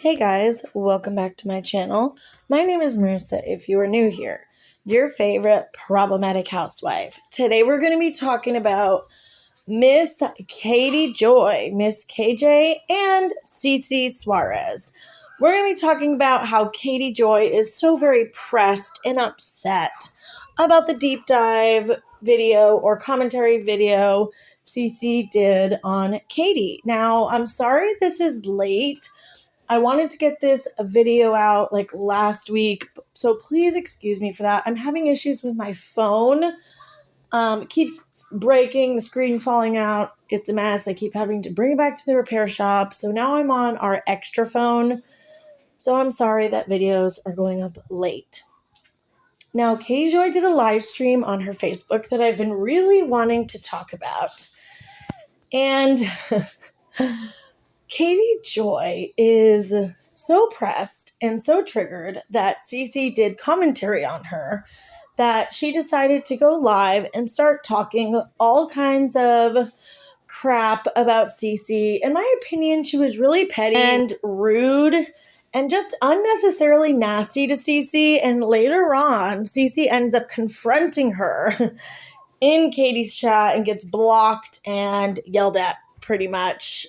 Hey guys, welcome back to my channel. My name is Marissa if you are new here, your favorite problematic housewife. Today we're going to be talking about Miss Katie Joy, Miss KJ, and CC Suarez. We're going to be talking about how Katie Joy is so very pressed and upset about the deep dive video or commentary video CC did on Katie. Now, I'm sorry this is late. I wanted to get this video out like last week, so please excuse me for that. I'm having issues with my phone. It keeps breaking, the screen falling out. It's a mess. I keep having to bring it back to the repair shop. So now I'm on our extra phone. So I'm sorry that videos are going up late. Now, Katie Joy did a live stream on her Facebook that I've been really wanting to talk about. And Katie Joy is so pressed and so triggered that CC did commentary on her that she decided to go live and start talking all kinds of crap about CC. In my opinion, she was really petty and rude and just unnecessarily nasty to CC. And later on, CC ends up confronting her in Katie's chat and gets blocked and yelled at pretty much.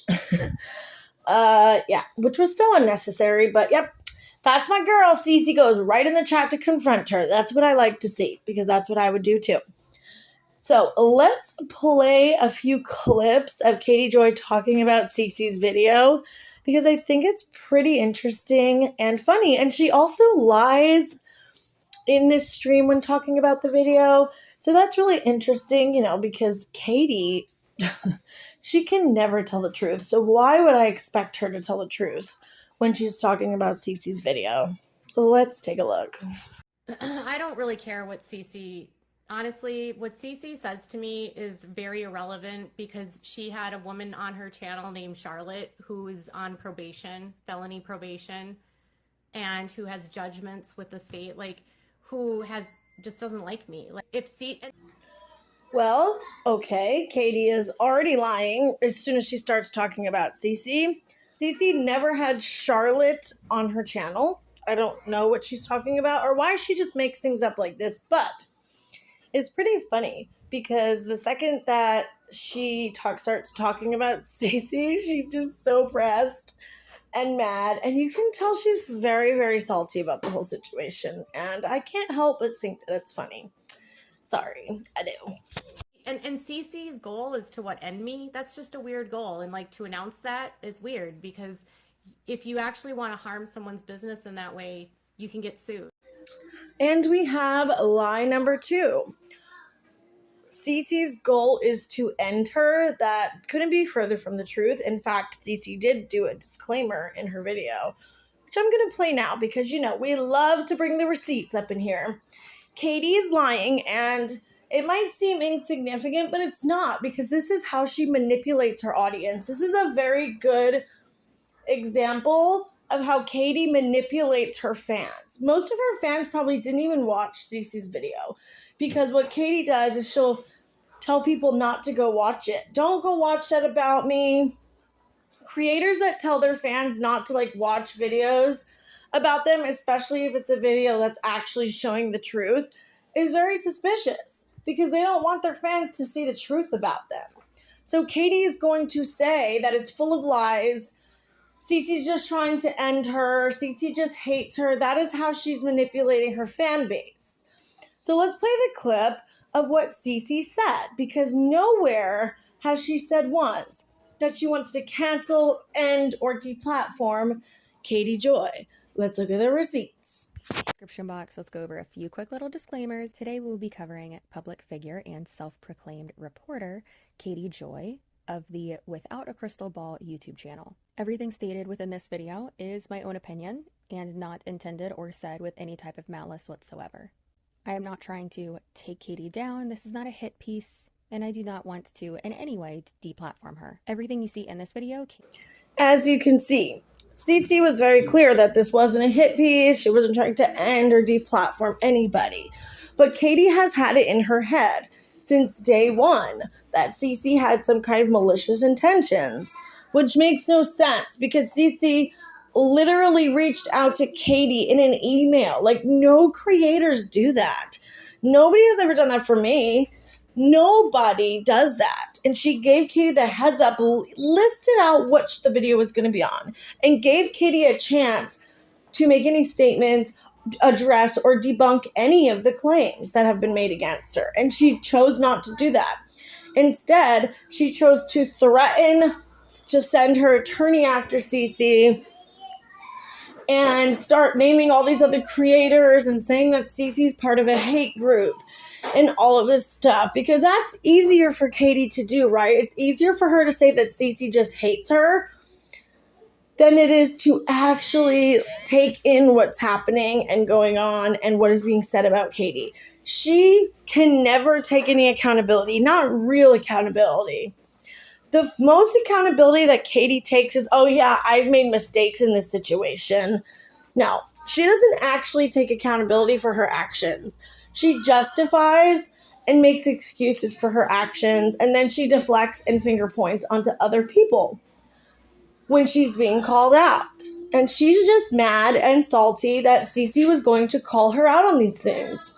Which was so unnecessary, but yep, that's my girl. CC goes right in the chat to confront her. That's what I like to see, because that's what I would do too. So let's play a few clips of Katie Joy talking about CC's video, because I think it's pretty interesting and funny. And she also lies in this stream when talking about the video. So that's really interesting, because Katie, she can never tell the truth. So why would I expect her to tell the truth when she's talking about CC's video? Let's take a look. I don't really care what CC, honestly, what CC says to me is very irrelevant, because she had a woman on her channel named Charlotte who's on probation, felony probation, and who has judgments with the state, who just doesn't like me. Well, okay, Katie is already lying as soon as she starts talking about CC. CC never had Charlotte on her channel. I don't know what she's talking about or why she just makes things up like this, but it's pretty funny because the second that she starts talking about CC, she's just so pressed and mad, and you can tell she's very, very salty about the whole situation, and I can't help but think that it's funny. Sorry, I do. And CC's goal is to end me? That's just a weird goal. And to announce that is weird, because if you actually want to harm someone's business in that way, you can get sued. And we have lie number 2. CC's goal is to end her. That couldn't be further from the truth. In fact, CC did do a disclaimer in her video, which I'm going to play now because, we love to bring the receipts up in here. Katie is lying, and it might seem insignificant, but it's not, because this is how she manipulates her audience. This is a very good example of how Katie manipulates her fans. Most of her fans probably didn't even watch CC's video, because what Katie does is she'll tell people not to go watch it. Don't go watch that about me. Creators that tell their fans not to watch videos about them, especially if it's a video that's actually showing the truth, is very suspicious, because they don't want their fans to see the truth about them. So Katie is going to say that it's full of lies. CC's just trying to end her. CC just hates her. That is how she's manipulating her fan base. So let's play the clip of what CC said, because nowhere has she said once that she wants to cancel, end, or deplatform Katie Joy. Let's look at the receipts. Description box, let's go over a few quick little disclaimers. Today we'll be covering public figure and self-proclaimed reporter Katie Joy of the Without a Crystal Ball YouTube channel. Everything stated within this video is my own opinion and not intended or said with any type of malice whatsoever. I am not trying to take Katie down. This is not a hit piece, and I do not want to in any way deplatform her. Everything you see in this video. As you can see, CC was very clear that this wasn't a hit piece. She wasn't trying to end or deplatform anybody. But Katie has had it in her head since day one that CC had some kind of malicious intentions, which makes no sense, because CC literally reached out to Katie in an email. Like, no creators do that. Nobody has ever done that for me. Nobody does that. And she gave Katie the heads up, listed out what the video was going to be on, and gave Katie a chance to make any statements, address, or debunk any of the claims that have been made against her. And she chose not to do that. Instead, she chose to threaten to send her attorney after CC and start naming all these other creators and saying that CC's part of a hate group and all of this stuff, because that's easier for Katie to do, right? It's easier for her to say that CC just hates her than it is to actually take in what's happening and going on and what is being said about Katie. She can never take any accountability, not real accountability. The most accountability that Katie takes is, oh yeah, I've made mistakes in this situation. No, she doesn't actually take accountability for her actions. She justifies and makes excuses for her actions, and then she deflects and finger points onto other people when she's being called out. And she's just mad and salty that CC was going to call her out on these things.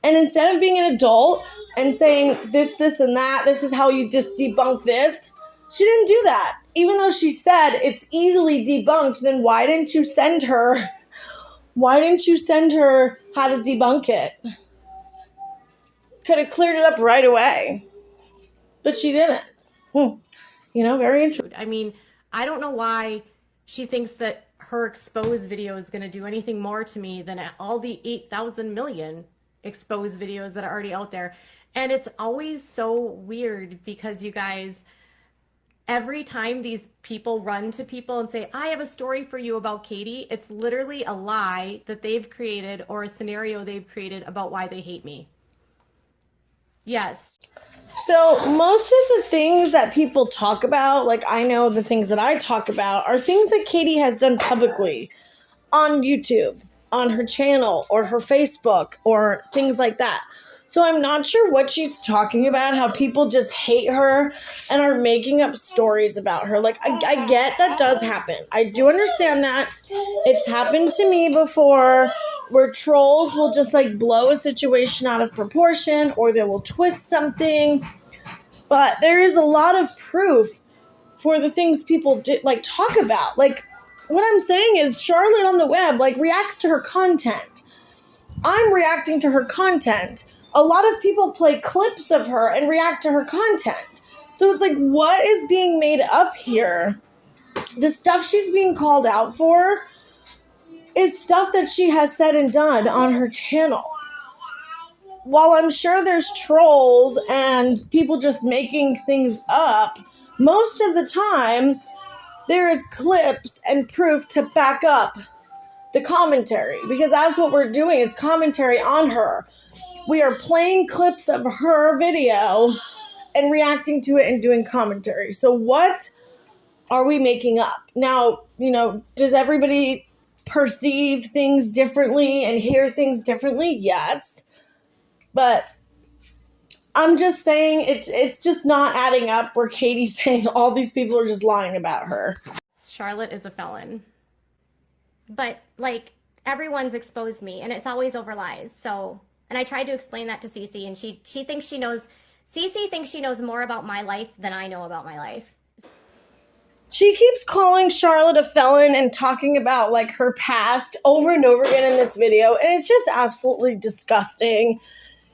And instead of being an adult and saying this, and that, this is how you just debunk this, she didn't do that. Even though she said it's easily debunked, then why didn't you send her how to debunk it? Could have cleared it up right away. But she didn't. Very interesting. I mean, I don't know why she thinks that her exposed video is going to do anything more to me than all the 8,000 million exposed videos that are already out there. And it's always so weird because, you guys, every time these people run to people and say, I have a story for you about Katie, it's literally a lie that they've created or a scenario they've created about why they hate me. Yes. So most of the things that people talk about, like I know the things that I talk about, are things that Katie has done publicly on YouTube, on her channel, or her Facebook, or things like that. So I'm not sure what she's talking about, how people just hate her and are making up stories about her. Like, I get that does happen. I do understand that. It's happened to me before, where trolls will just blow a situation out of proportion, or they will twist something. But there is a lot of proof for the things people talk about. What I'm saying is Charlotte on the web reacts to her content. I'm reacting to her content. A lot of people play clips of her and react to her content. So it's what is being made up here? The stuff she's being called out for is stuff that she has said and done on her channel. While I'm sure there's trolls and people just making things up, most of the time there is clips and proof to back up the commentary, because that's what we're doing, is commentary on her. We are playing clips of her video and reacting to it and doing commentary. So what are we making up? Now, does everybody perceive things differently and hear things differently? Yes. But I'm just saying it's just not adding up where Katie's saying all these people are just lying about her. Charlotte is a felon. But, everyone's exposed me, and it's always over lies. So, and I tried to explain that to CC, and she thinks she knows, CC thinks she knows more about my life than I know about my life. She keeps calling Charlotte a felon and talking about, her past over and over again in this video, and it's just absolutely disgusting.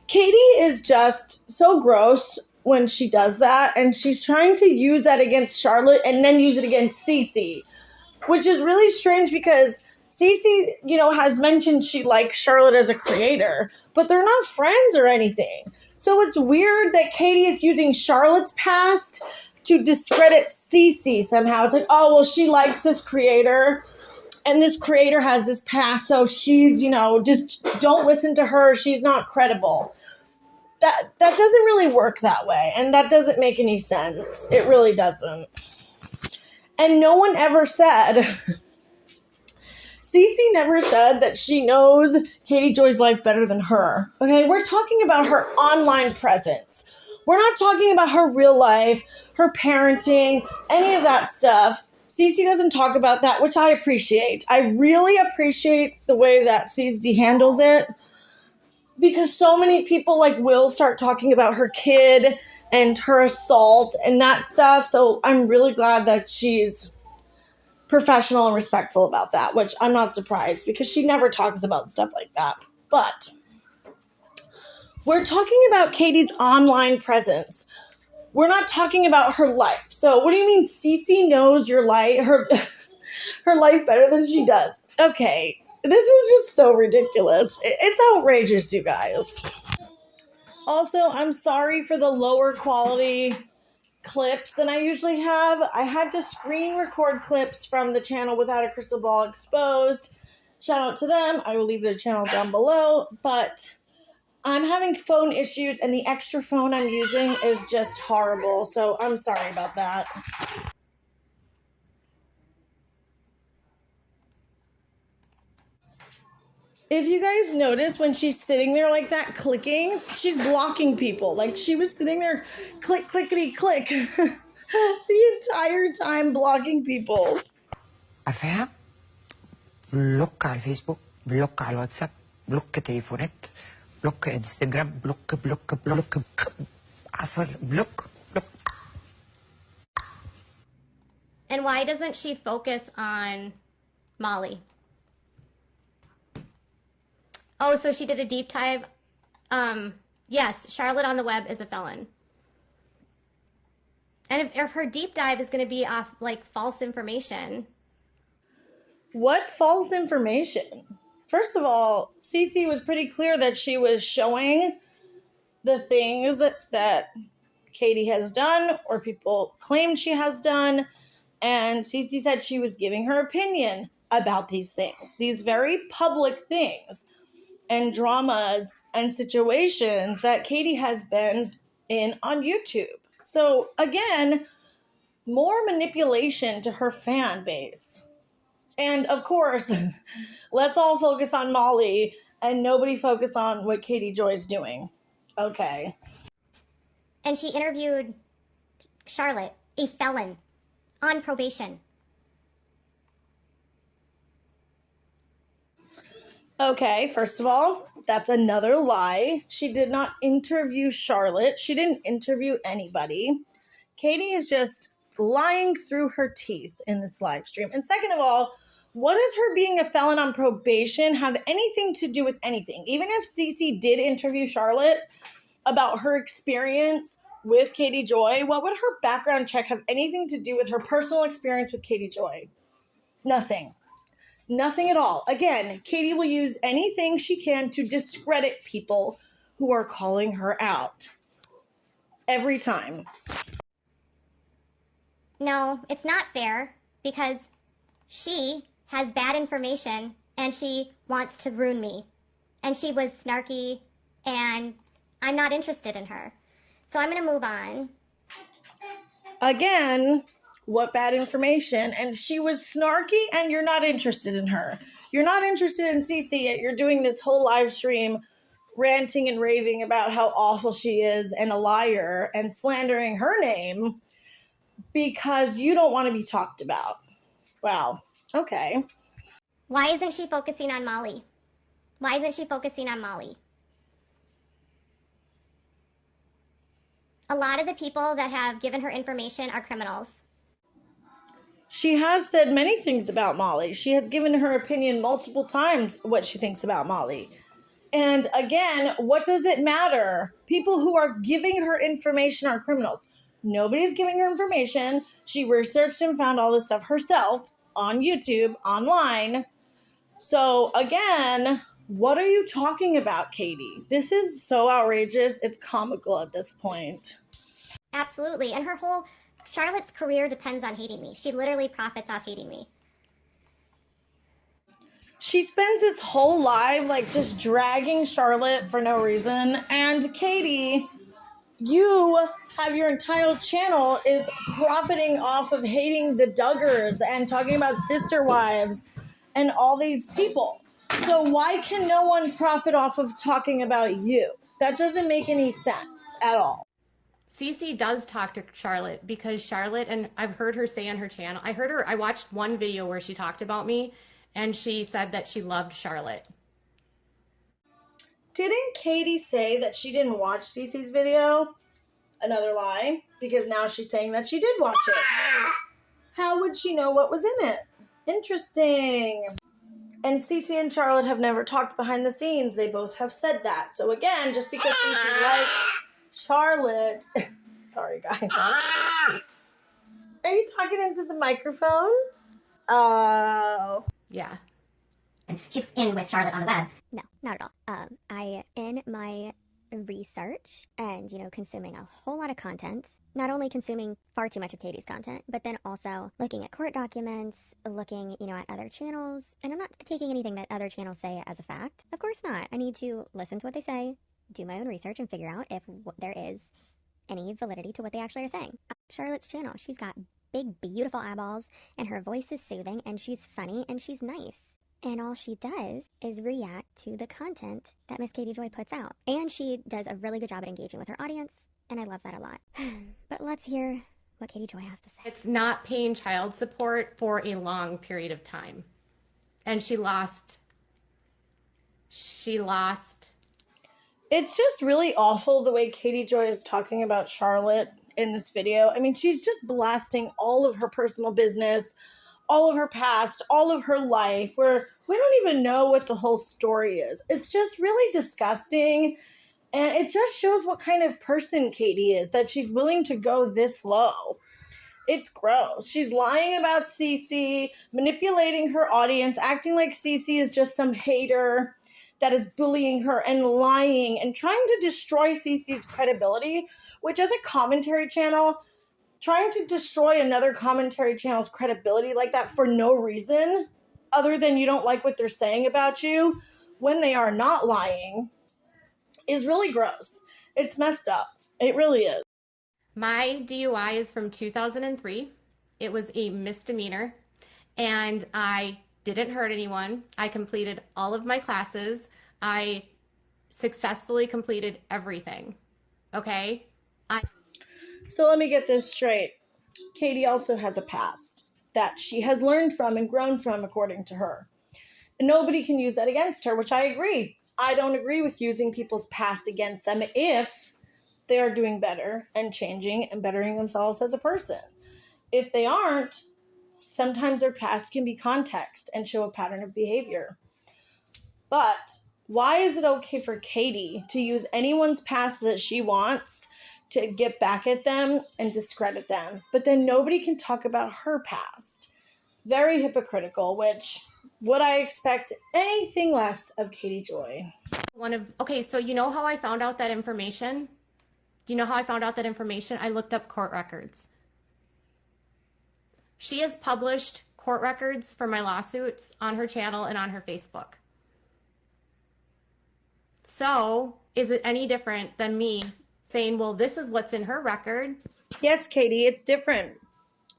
Katie is just so gross when she does that, and she's trying to use that against Charlotte and then use it against CC, which is really strange because CC, has mentioned she likes Charlotte as a creator, but they're not friends or anything. So it's weird that Katie is using Charlotte's past to discredit CC somehow. It's oh, well, she likes this creator, and this creator has this past, so she's, just don't listen to her. She's not credible. That doesn't really work that way, and that doesn't make any sense. It really doesn't. And no one ever said... CC never said that she knows Katie Joy's life better than her. Okay, we're talking about her online presence. We're not talking about her real life, her parenting, any of that stuff. CC doesn't talk about that, which I appreciate. I really appreciate the way that CC handles it, because so many people like will start talking about her kid and her assault and that stuff. So I'm really glad that she's professional and respectful about that, which I'm not surprised because she never talks about stuff like that. But we're talking about Katie's online presence. We're not talking about her life. So what do you mean CC knows your life, her life better than she does? Okay, this is just so ridiculous. It's outrageous, you guys. Also, I'm sorry for the lower quality clips than I usually have. I had to screen record clips from the channel Without a Crystal Ball exposed. Shout out to them. I will leave their channel down below. But I'm having phone issues, and the extra phone I'm using is just horrible. So I'm sorry about that. If you guys notice, when she's sitting there like that clicking, she's blocking people. Like, she was sitting there click, clickety, click the entire time blocking people. عارفاها؟ بلوك على الفيسبوك، بلوك على الواتساب، بلوك تليفونات، بلوك انستجرام، بلوك بلوك بلوك عصر بلوك. And why doesn't she focus on Molly? Oh, so she did a deep dive. Yes, Charlotte on the web is a felon. And if her deep dive is going to be off like false information. What false information? First of all, CC was pretty clear that she was showing the things that Katie has done or people claimed she has done. And CC said she was giving her opinion about these things, these very public things and dramas and situations that Katie has been in on YouTube. So again, more manipulation to her fan base. And of course, let's all focus on Molly and nobody focus on what Katie Joy's doing. Okay. And she interviewed Charlotte, a felon, on probation. Okay, first of all, that's another lie. She did not interview Charlotte. She didn't interview anybody. Katie is just lying through her teeth in this live stream. And second of all, what does her being a felon on probation have anything to do with anything? Even if CC did interview Charlotte about her experience with Katie Joy, what would her background check have anything to do with her personal experience with Katie Joy? Nothing. Nothing at all. Again, Katie will use anything she can to discredit people who are calling her out. Every time. No, it's not fair because she has bad information and she wants to ruin me. And she was snarky and I'm not interested in her. So I'm going to move on. Again, what bad information? And she was snarky and you're not interested in her. You're not interested in CC, yet you're doing this whole live stream ranting and raving about how awful she is and a liar and slandering her name because you don't want to be talked about. Wow. Okay. Why isn't she focusing on Molly? Why isn't she focusing on Molly? A lot of the people that have given her information are criminals. She has said many things about Molly. She has given her opinion multiple times what she thinks about Molly. And again, what does it matter? People who are giving her information are criminals. Nobody's giving her information. She researched and found all this stuff herself on YouTube, online. So again, what are you talking about, Katie? This is so outrageous. It's comical at this point. Absolutely. And Charlotte's career depends on hating me. She literally profits off hating me. She spends this whole live like just dragging Charlotte for no reason. And Katie, you have your entire channel is profiting off of hating the Duggars and talking about sister wives and all these people. So why can no one profit off of talking about you? That doesn't make any sense at all. CC does talk to Charlotte because Charlotte, and I've heard her say on her channel, I watched one video where she talked about me and she said that she loved Charlotte. Didn't Katie say that she didn't watch CC's video? Another lie, because now she's saying that she did watch it. How would she know what was in it? Interesting. And CC and Charlotte have never talked behind the scenes. They both have said that. So again, just because CC likes Charlotte... Sorry, guys. Are you talking into the microphone? Oh. Yeah. She's in with Charlotte on the web. No, not at all. In my research and, consuming a whole lot of content, not only consuming far too much of Katie's content, but then also looking at court documents, looking, at other channels. And I'm not taking anything that other channels say as a fact. Of course not. I need to listen to what they say, do my own research, and figure out if there is any validity to what they actually are saying. Charlotte's channel, she's got big, beautiful eyeballs, and her voice is soothing, and she's funny, and she's nice. And all she does is react to the content that Miss Katie Joy puts out. And she does a really good job at engaging with her audience, and I love that a lot. But let's hear what Katie Joy has to say. It's not paying child support for a long period of time. And she lost. It's just really awful the way Katie Joy is talking about Charlotte in this video. I mean, she's just blasting all of her personal business, all of her past, all of her life, where we don't even know what the whole story is. It's just really disgusting, and it just shows what kind of person Katie is, that she's willing to go this low. It's gross. She's lying about CC, manipulating her audience, acting like CC is just some hater that is bullying her and lying and trying to destroy CC's credibility, which as a commentary channel, trying to destroy another commentary channel's credibility like that for no reason other than you don't like what they're saying about you when they are not lying is really gross. It's messed up. It really is. My DUI is from 2003. It was a misdemeanor, and I didn't hurt anyone. I completed all of my classes. I successfully completed everything. Okay? So let me get this straight. Katie also has a past that she has learned from and grown from, according to her. And nobody can use that against her, which I agree. I don't agree with using people's past against them if they are doing better and changing and bettering themselves as a person. If they aren't, sometimes their past can be context and show a pattern of behavior. But why is it okay for Katie to use anyone's past that she wants to get back at them and discredit them, but then nobody can talk about her past? Very hypocritical, which would I expect anything less of Katie Joy? So you know how I found out that information? I looked up court records. She has published court records for my lawsuits on her channel and on her Facebook. So, is it any different than me saying, well, this is what's in her record? Yes, Katie, it's different.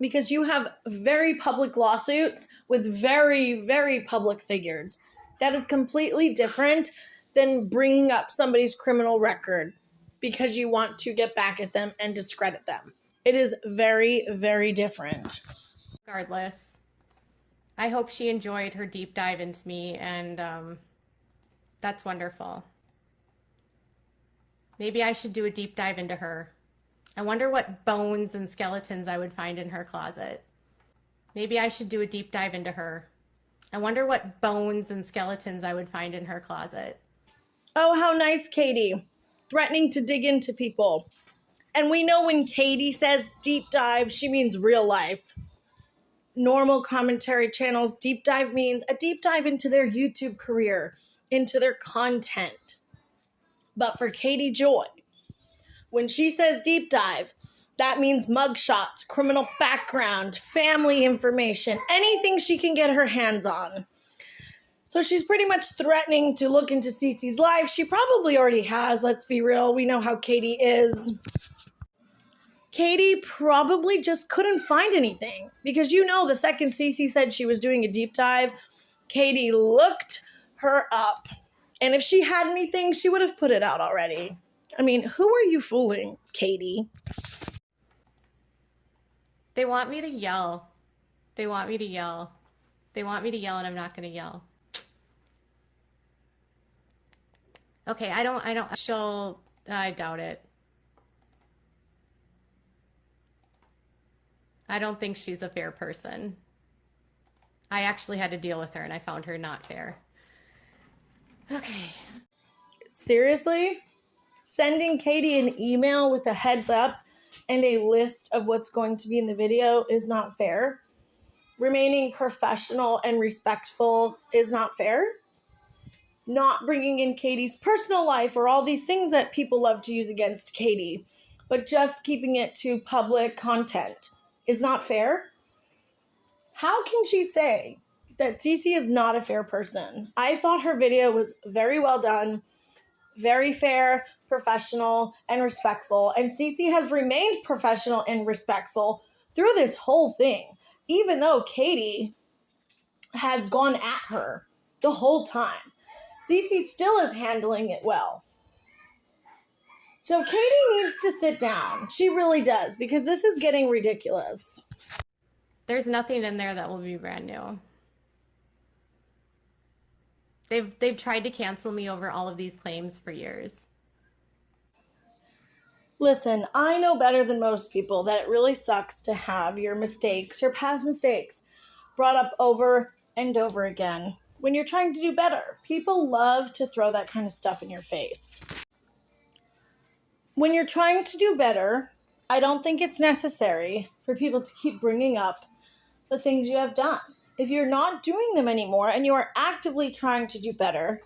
Because you have very public lawsuits with very, very public figures. That is completely different than bringing up somebody's criminal record because you want to get back at them and discredit them. It is very, very different. Regardless, I hope she enjoyed her deep dive into me, and that's wonderful. Maybe I should do a deep dive into her. I wonder what bones and skeletons I would find in her closet. Maybe I should do a deep dive into her. I wonder what bones and skeletons I would find in her closet. Oh, how nice, Katie. Threatening to dig into people. And we know when Katie says deep dive, she means real life. Normal commentary channels, deep dive means a deep dive into their YouTube career, into their content. But for Katie Joy, when she says deep dive, that means mugshots, criminal background, family information, anything she can get her hands on. So she's pretty much threatening to look into CC's life. She probably already has, let's be real. We know how Katie is. Katie probably just couldn't find anything. Because the second CC said she was doing a deep dive, Katie looked her up. And if she had anything, she would have put it out already. I mean, who are you fooling, Katie? They want me to yell. They want me to yell. They want me to yell, and I'm not going to yell. Okay, I doubt it. I don't think she's a fair person. I actually had to deal with her, and I found her not fair. Okay. Seriously? Sending Katie an email with a heads up and a list of what's going to be in the video is not fair. Remaining professional and respectful is not fair. Not bringing in Katie's personal life or all these things that people love to use against Katie, but just keeping it to public content is not fair. How can she say that CC is not a fair person? I thought her video was very well done, very fair, professional, and respectful. And CC has remained professional and respectful through this whole thing, even though Katie has gone at her the whole time. CC still is handling it well. So Katie needs to sit down. She really does, because this is getting ridiculous. There's nothing in there that will be brand new. They've tried to cancel me over all of these claims for years. Listen, I know better than most people that it really sucks to have your mistakes, your past mistakes, brought up over and over again when you're trying to do better. People love to throw that kind of stuff in your face. When you're trying to do better, I don't think it's necessary for people to keep bringing up the things you have done. If you're not doing them anymore and you are actively trying to do better,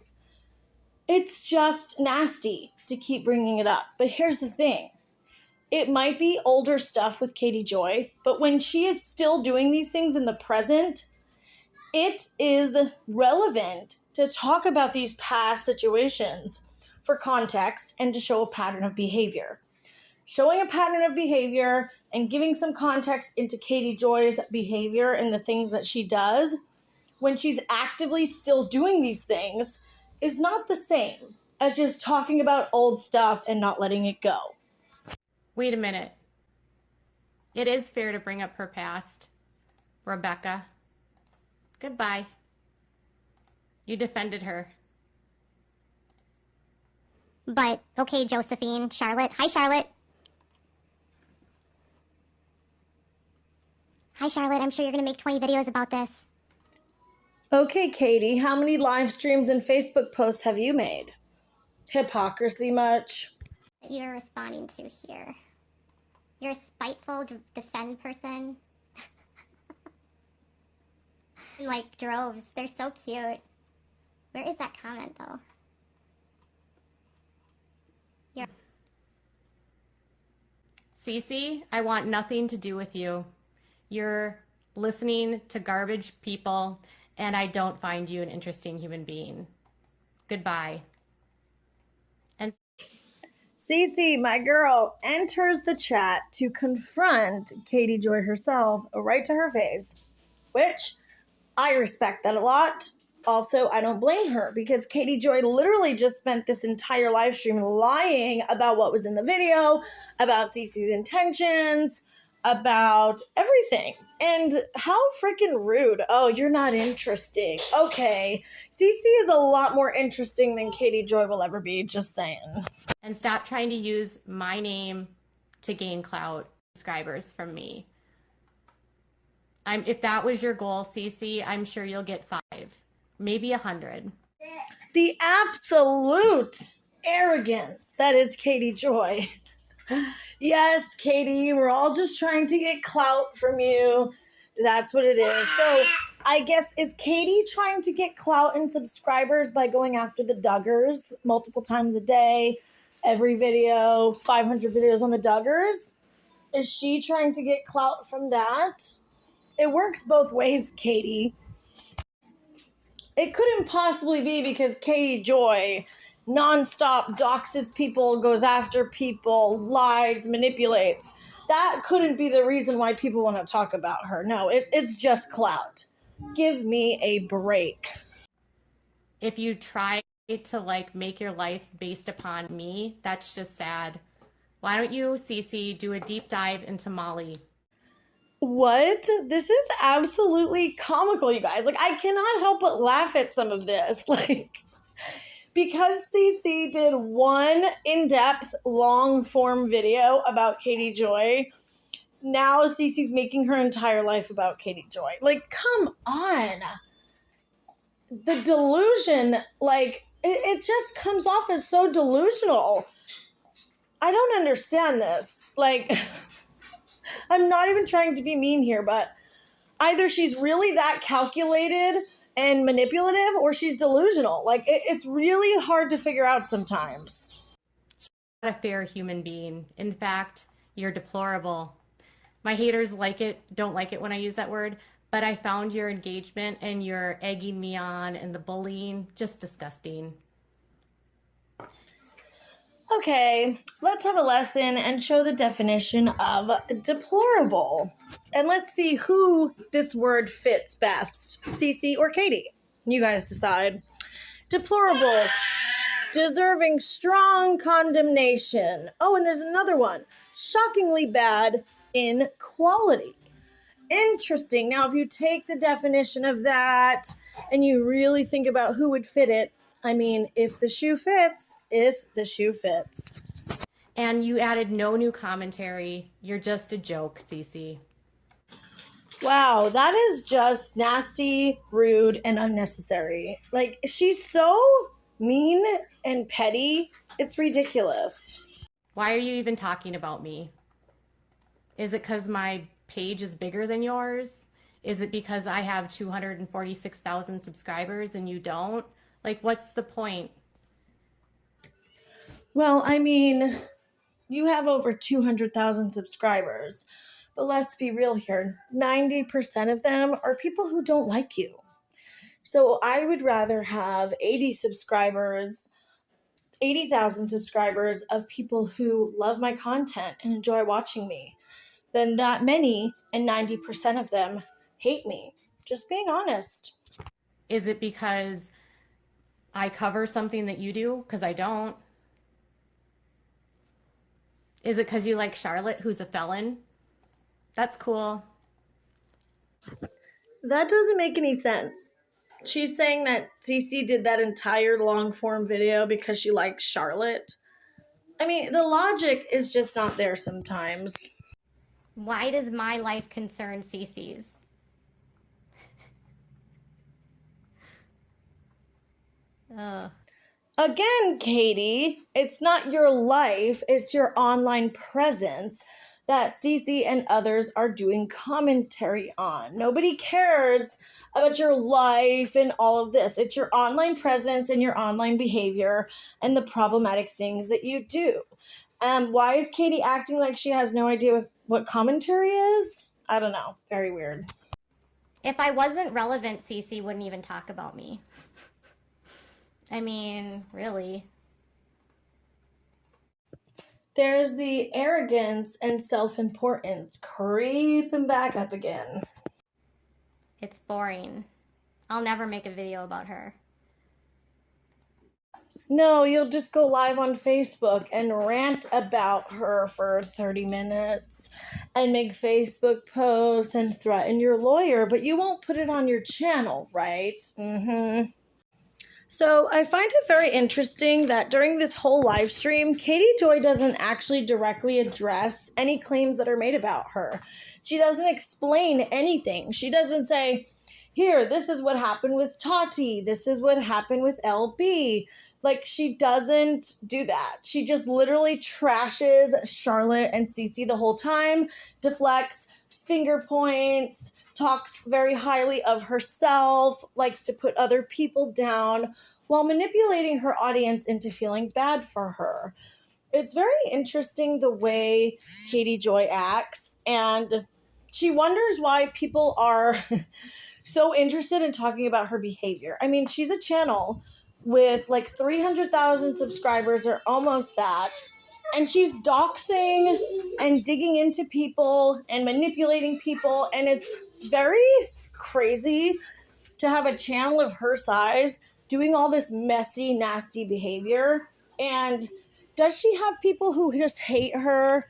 it's just nasty to keep bringing it up. But here's the thing. It might be older stuff with Katie Joy, but when she is still doing these things in the present, it is relevant to talk about these past situations for context and to show a pattern of behavior. Showing a pattern of behavior and giving some context into Katie Joy's behavior and the things that she does when she's actively still doing these things is not the same as just talking about old stuff and not letting it go. Wait a minute. It is fair to bring up her past, Rebecca. Goodbye. You defended her. But, okay, Josephine, Charlotte. Hi, Charlotte. Hi, Charlotte. I'm sure you're going to make 20 videos about this. Okay, Katie, how many live streams and Facebook posts have you made? Hypocrisy much? You're responding to here. You're a spiteful defend person. Like droves. They're so cute. Where is that comment, though? Cece, I want nothing to do with you. You're listening to garbage people, and I don't find you an interesting human being. Goodbye. And Cece, my girl, enters the chat to confront Katie Joy herself right to her face, which I respect that a lot. Also, I don't blame her because Katie Joy literally just spent this entire live stream lying about what was in the video, about Cece's intentions, about everything. And how freaking rude. Oh, you're not interesting. Okay. Cece is a lot more interesting than Katie Joy will ever be, just saying. And stop trying to use my name to gain clout subscribers from me. If that was your goal, Cece, I'm sure you'll get 5, maybe 100. The absolute arrogance that is Katie Joy. Yes, Katie, we're all just trying to get clout from you. That's what it is. So I guess, is Katie trying to get clout and subscribers by going after the Duggars multiple times a day, every video, 500 videos on the Duggars? Is she trying to get clout from that? It works both ways, Katie. It couldn't possibly be because Katie Joy nonstop doxes people, goes after people, lies, manipulates. That couldn't be the reason why people want to talk about her. No, it's just clout. Give me a break. If you try to like make your life based upon me. That's just sad. Why don't you, CC, do a deep dive into Molly? What? This is absolutely comical, you guys. Like, I cannot help but laugh at some of this. Like, because CC did one in-depth, long-form video about Katie Joy, now CC's making her entire life about Katie Joy. Like, come on. The delusion, like, it just comes off as so delusional. I don't understand this. Like, I'm not even trying to be mean here, but either she's really that calculated and manipulative or she's delusional. Like, it's really hard to figure out sometimes. Not a fair human being. In fact, you're deplorable. My haters don't like it when I use that word, but I found your engagement and your egging me on and the bullying just disgusting. Okay, let's have a lesson and show the definition of deplorable. And let's see who this word fits best, Cece or Katie. You guys decide. Deplorable, deserving strong condemnation. Oh, and there's another one. Shockingly bad in quality. Interesting. Now, if you take the definition of that and you really think about who would fit it, I mean, if the shoe fits. And you added no new commentary. You're just a joke, Cece. Wow, that is just nasty, rude, and unnecessary. Like, she's so mean and petty. It's ridiculous. Why are you even talking about me? Is it because my page is bigger than yours? Is it because I have 246,000 subscribers and you don't? Like, what's the point? Well, I mean, you have over 200,000 subscribers. But let's be real here. 90% of them are people who don't like you. So I would rather have 80,000 subscribers of people who love my content and enjoy watching me than that many and 90% of them hate me. Just being honest. Is it because I cover something that you do? Because I don't. Is it because you like Charlotte, who's a felon? That's cool. That doesn't make any sense. She's saying that CC did that entire long form video because she likes Charlotte. I mean, the logic is just not there sometimes. Why does my life concern CC's? Again, Katie, it's not your life, it's your online presence that CC and others are doing commentary on. Nobody cares about your life and all of this. It's your online presence and your online behavior and the problematic things that you do. Why is Katie acting like she has no idea what commentary is? I don't know. Very weird. If I wasn't relevant, CC wouldn't even talk about me. I mean, really. There's the arrogance and self-importance creeping back up again. It's boring. I'll never make a video about her. No, you'll just go live on Facebook and rant about her for 30 minutes and make Facebook posts and threaten your lawyer, but you won't put it on your channel, right? So I find it very interesting that during this whole live stream, Katie Joy doesn't actually directly address any claims that are made about her. She doesn't explain anything. She doesn't say, here, this is what happened with Tati. This is what happened with LB. Like, she doesn't do that. She just literally trashes Charlotte and Cece the whole time, deflects, finger points, talks very highly of herself, likes to put other people down while manipulating her audience into feeling bad for her. It's very interesting the way Katie Joy acts, and she wonders why people are so interested in talking about her behavior. I mean, she's a channel with like 300,000 subscribers or almost that, and she's doxing and digging into people and manipulating people, and it's very crazy to have a channel of her size doing all this messy, nasty behavior. And does she have people who just hate her?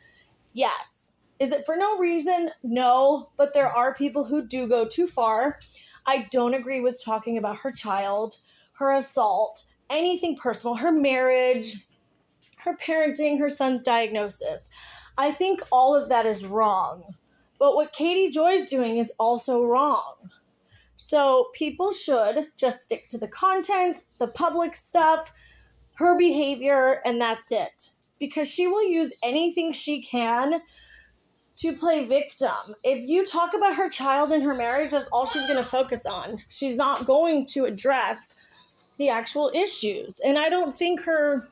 Yes. Is it for no reason? No. But there are people who do go too far. I don't agree with talking about her child, her assault, anything personal, her marriage, her parenting, her son's diagnosis. I think all of that is wrong. But what Katie Joy's doing is also wrong. So people should just stick to the content, the public stuff, her behavior, and that's it. Because she will use anything she can to play victim. If you talk about her child and her marriage, that's all she's going to focus on. She's not going to address the actual issues. And I don't think her,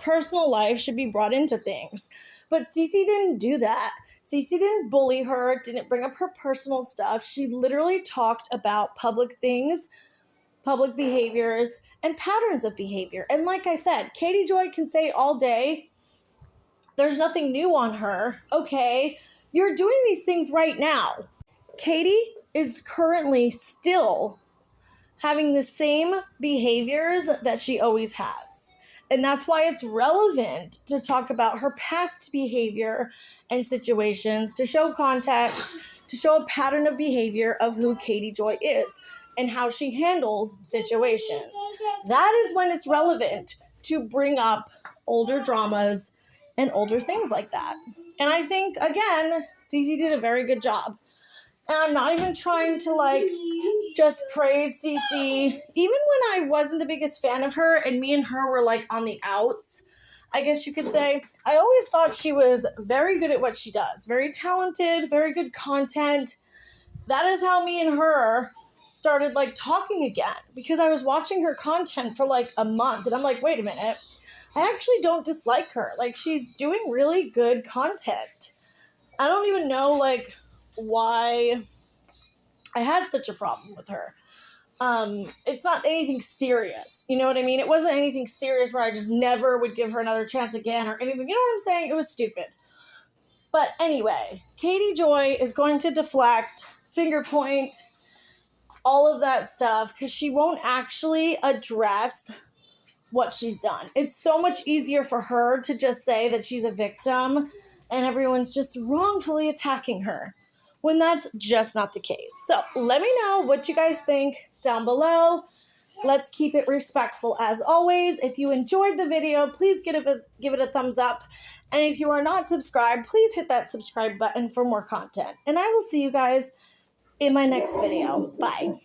personal life should be brought into things. But CC didn't do that. CC didn't bully her, didn't bring up her personal stuff. She literally talked about public things, public behaviors, and patterns of behavior. And like I said, Katie Joy can say all day, there's nothing new on her. Okay, you're doing these things right now. Katie is currently still having the same behaviors that she always has. And that's why it's relevant to talk about her past behavior and situations, to show context, to show a pattern of behavior of who Katie Joy is and how she handles situations. That is when it's relevant to bring up older dramas and older things like that. And I think, again, CC did a very good job. And I'm not even trying to, just praise CC. Even when I wasn't the biggest fan of her and me and her were, on the outs, I guess you could say, I always thought she was very good at what she does. Very talented, very good content. That is how me and her started, talking again. Because I was watching her content for, a month. And I'm like, wait a minute. I actually don't dislike her. She's doing really good content. I don't even know, why I had such a problem with her. It's not anything serious. You know what I mean? It wasn't anything serious where I just never would give her another chance again or anything. You know what I'm saying? It was stupid. But anyway, Katie Joy is going to deflect, finger point, all of that stuff because she won't actually address what she's done. It's so much easier for her to just say that she's a victim and everyone's just wrongfully attacking her when that's just not the case. So let me know what you guys think down below. Let's keep it respectful as always. If you enjoyed the video, please give it a thumbs up. And if you are not subscribed, please hit that subscribe button for more content. And I will see you guys in my next video. Bye.